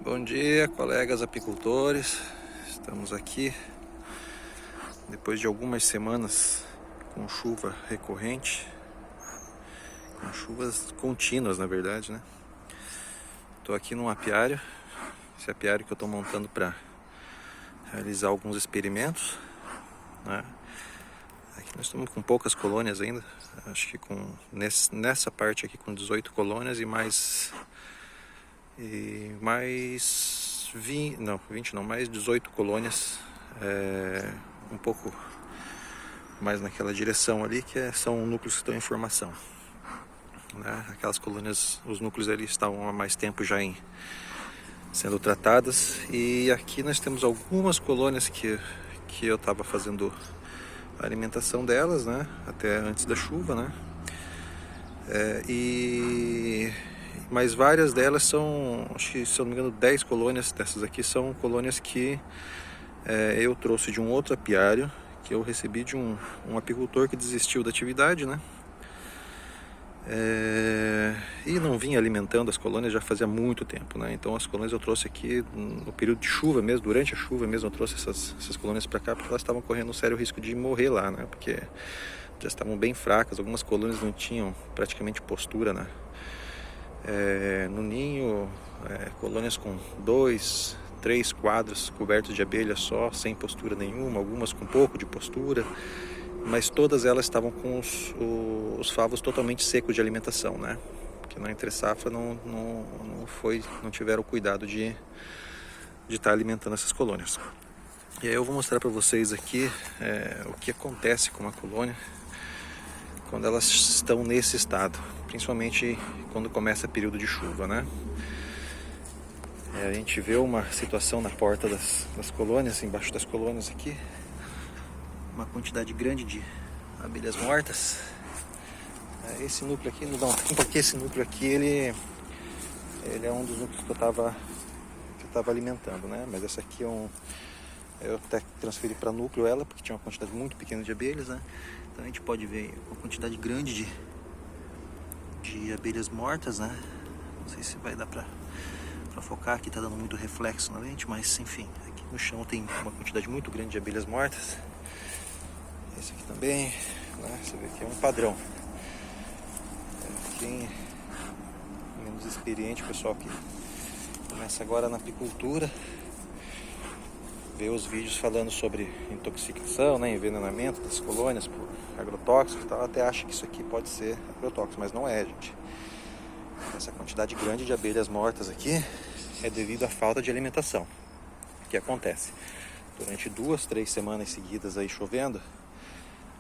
Bom dia, colegas apicultores. Estamos aqui depois de algumas semanas com chuva recorrente, com chuvas contínuas, na verdade, né? Estou aqui num apiário, esse apiário que eu estou montando para realizar alguns experimentos, né? Aqui nós estamos com poucas colônias ainda, acho que nessa parte aqui com 18 colônias e mais 18 colônias, um pouco mais naquela direção ali, são núcleos que estão em formação, né? Aquelas colônias, os núcleos ali estavam há mais tempo já sendo tratadas, e aqui nós temos algumas colônias que eu estava fazendo a alimentação delas, né? Até antes da chuva, né? Mas várias delas são, acho que, se eu não me engano, 10 colônias dessas aqui são colônias que eu trouxe de um outro apiário, que eu recebi de um apicultor que desistiu da atividade, né? E não vinha alimentando as colônias já fazia muito tempo, né? Então as colônias eu trouxe aqui no período de chuva mesmo, durante a chuva mesmo eu trouxe essas colônias para cá, porque elas estavam correndo um sério risco de morrer lá, né? Porque já estavam bem fracas, algumas colônias não tinham praticamente postura, né? No ninho, colônias com 2, 3 quadros cobertos de abelha só, sem postura nenhuma, algumas com pouco de postura, mas todas elas estavam com os favos totalmente secos de alimentação, né? Porque na entre safra não tiveram o cuidado de estar alimentando essas colônias. E aí eu vou mostrar para vocês aqui o que acontece com uma colônia quando elas estão nesse estado, principalmente quando começa o período de chuva, né? A gente vê uma situação na porta das colônias, embaixo das colônias aqui, uma quantidade grande de abelhas mortas. Esse núcleo aqui, não, porque esse núcleo aqui ele é um dos núcleos que eu estava alimentando, né? Mas essa aqui eu até transferi para núcleo ela, porque tinha uma quantidade muito pequena de abelhas, né? Então a gente pode ver uma quantidade grande de abelhas mortas, né? Não sei se vai dar para focar, aqui tá dando muito reflexo na lente, mas enfim, aqui no chão tem uma quantidade muito grande de abelhas mortas. Esse aqui também, né? Você vê que é um padrão. Quem é menos experiente, o pessoal que começa agora na apicultura, vê os vídeos falando sobre intoxicação, né, envenenamento das colônias por agrotóxico e tal, até acha que isso aqui pode ser agrotóxico, mas não é, gente. Essa quantidade grande de abelhas mortas aqui é devido à falta de alimentação. O que acontece? Durante 2, 3 semanas seguidas aí chovendo,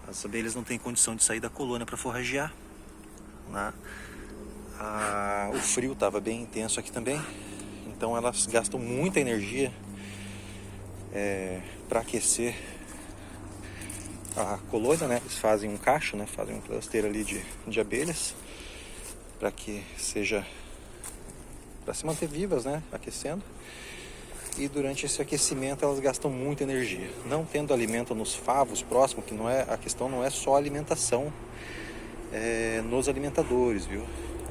as abelhas não têm condição de sair da colônia para forragear, né? O frio estava bem intenso aqui também, então elas gastam muita energia para aquecer a colônia, né? Eles fazem um cacho, né? Fazem um cluster ali de abelhas para que para se manter vivas, né? Aquecendo. E durante esse aquecimento elas gastam muita energia, não tendo alimento nos favos próximos, que a questão não é só alimentação nos alimentadores, viu?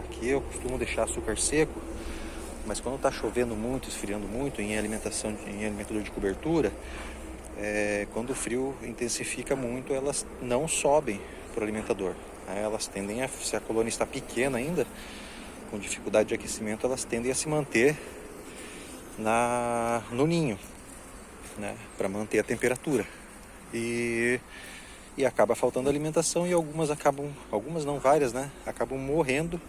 Aqui eu costumo deixar açúcar seco, mas quando está chovendo muito, esfriando muito em alimentador de cobertura, quando o frio intensifica muito, elas não sobem para o alimentador. Elas tendem se a colônia está pequena ainda, com dificuldade de aquecimento, elas tendem a se manter no ninho, né, para manter a temperatura. E acaba faltando alimentação, e algumas não, várias, né, acabam morrendo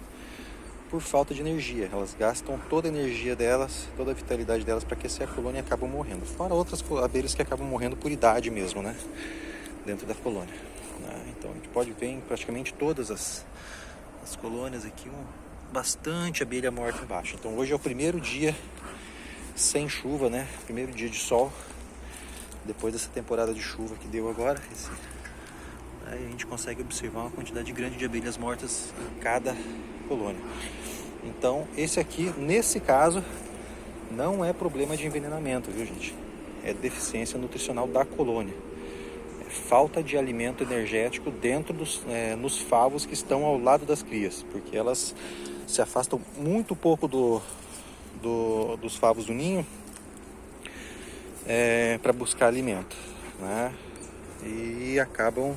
por falta de energia. Elas gastam toda a energia delas, toda a vitalidade delas para aquecer a colônia e acabam morrendo. Fora outras abelhas que acabam morrendo por idade mesmo, né, dentro da colônia, né? Então a gente pode ver em praticamente todas as colônias aqui bastante abelha morta embaixo. Então hoje é o primeiro dia sem chuva, né, primeiro dia de sol depois dessa temporada de chuva que deu agora. Aí a gente consegue observar uma quantidade grande de abelhas mortas em cada colônia. Então esse aqui, nesse caso, não é problema de envenenamento, viu, gente? É deficiência nutricional da colônia, é falta de alimento energético dentro nos favos que estão ao lado das crias, porque elas se afastam muito pouco dos favos do ninho para buscar alimento, né? E acabam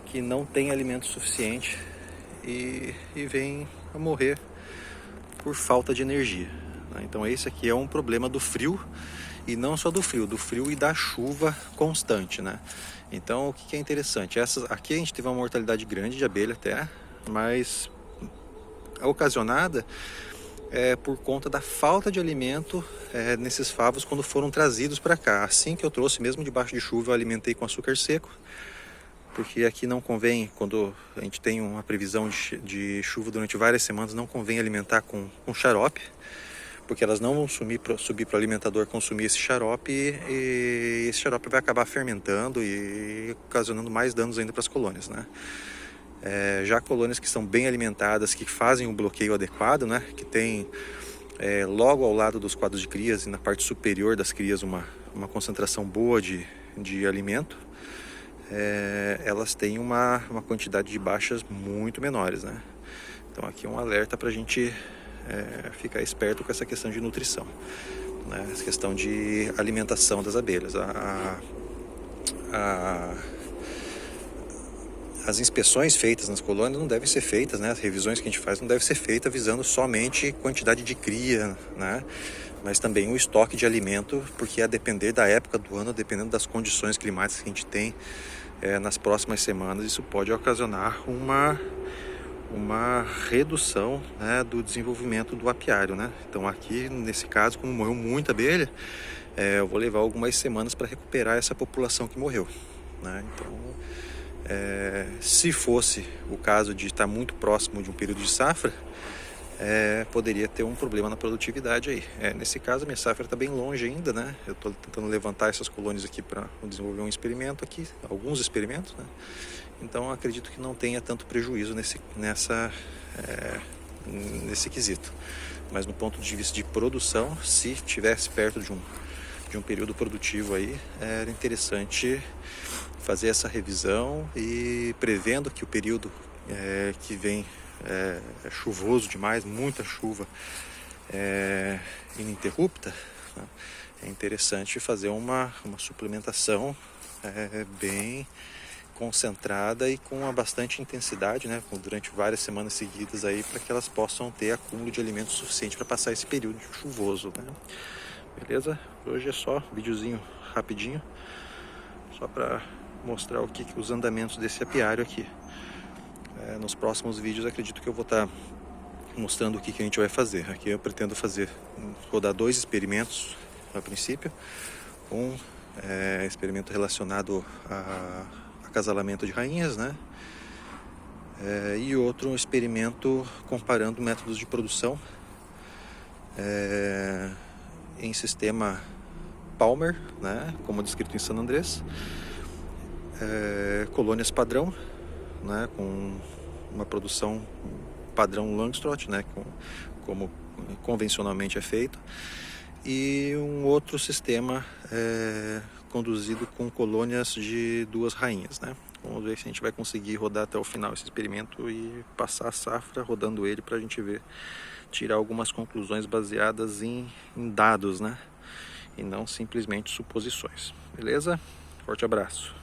que não tem alimento suficiente e vêm a morrer por falta de energia, né? Então esse aqui é um problema do frio, e não só do frio e da chuva constante, né? Então o que é interessante, aqui a gente teve uma mortalidade grande de abelha até, mas ocasionada por conta da falta de alimento nesses favos quando foram trazidos para cá. Assim que eu trouxe, mesmo debaixo de chuva, eu alimentei com açúcar seco, porque aqui não convém, quando a gente tem uma previsão de chuva durante várias semanas, não convém alimentar com xarope, porque elas não vão subir para o alimentador consumir esse xarope, e esse xarope vai acabar fermentando e ocasionando mais danos ainda para as colônias, né? Já colônias que estão bem alimentadas, que fazem um bloqueio adequado, né? Que tem logo ao lado dos quadros de crias e na parte superior das crias uma concentração boa de alimento, elas têm uma quantidade de baixas muito menores, né? Então aqui é um alerta para a gente ficar esperto com essa questão de nutrição, né? Essa questão de alimentação das abelhas. As inspeções feitas nas colônias não devem ser feitas, né? As revisões que a gente faz não devem ser feitas visando somente quantidade de cria, né? Mas também o estoque de alimento, porque a depender da época do ano, dependendo das condições climáticas que a gente tem nas próximas semanas, isso pode ocasionar uma redução, né, do desenvolvimento do apiário, né? Então aqui, nesse caso, como morreu muita abelha, eu vou levar algumas semanas para recuperar essa população que morreu, né? Então, se fosse o caso de estar muito próximo de um período de safra, poderia ter um problema na produtividade aí. Nesse caso, a minha safra está bem longe ainda, né? Eu estou tentando levantar essas colônias aqui para desenvolver um experimento aqui, alguns experimentos, né? Então acredito que não tenha tanto prejuízo nesse quesito. Mas no ponto de vista de produção, se estivesse perto de um período produtivo aí, era interessante fazer essa revisão, e prevendo que o período que vem é chuvoso demais, muita chuva ininterrupta, né? É interessante fazer uma suplementação bem concentrada e com bastante intensidade, né, durante várias semanas seguidas aí, para que elas possam ter acúmulo de alimento suficiente para passar esse período chuvoso, né? Beleza? Hoje é só videozinho rapidinho, só para mostrar os andamentos desse apiário aqui. Nos próximos vídeos acredito que eu vou estar mostrando o que a gente vai fazer. Aqui eu pretendo rodar 2 experimentos a princípio, um experimento relacionado a acasalamento de rainhas, né? E outro experimento comparando métodos de produção em sistema Palmer, né? Como descrito em San Andrés, colônias padrão, né? Com uma produção padrão Langstroth, né? Como convencionalmente é feito, e um outro sistema conduzido com colônias de 2 rainhas, né? Vamos ver se a gente vai conseguir rodar até o final esse experimento e passar a safra rodando ele, para a gente tirar algumas conclusões baseadas em dados, né? E não simplesmente suposições. Beleza? Forte abraço.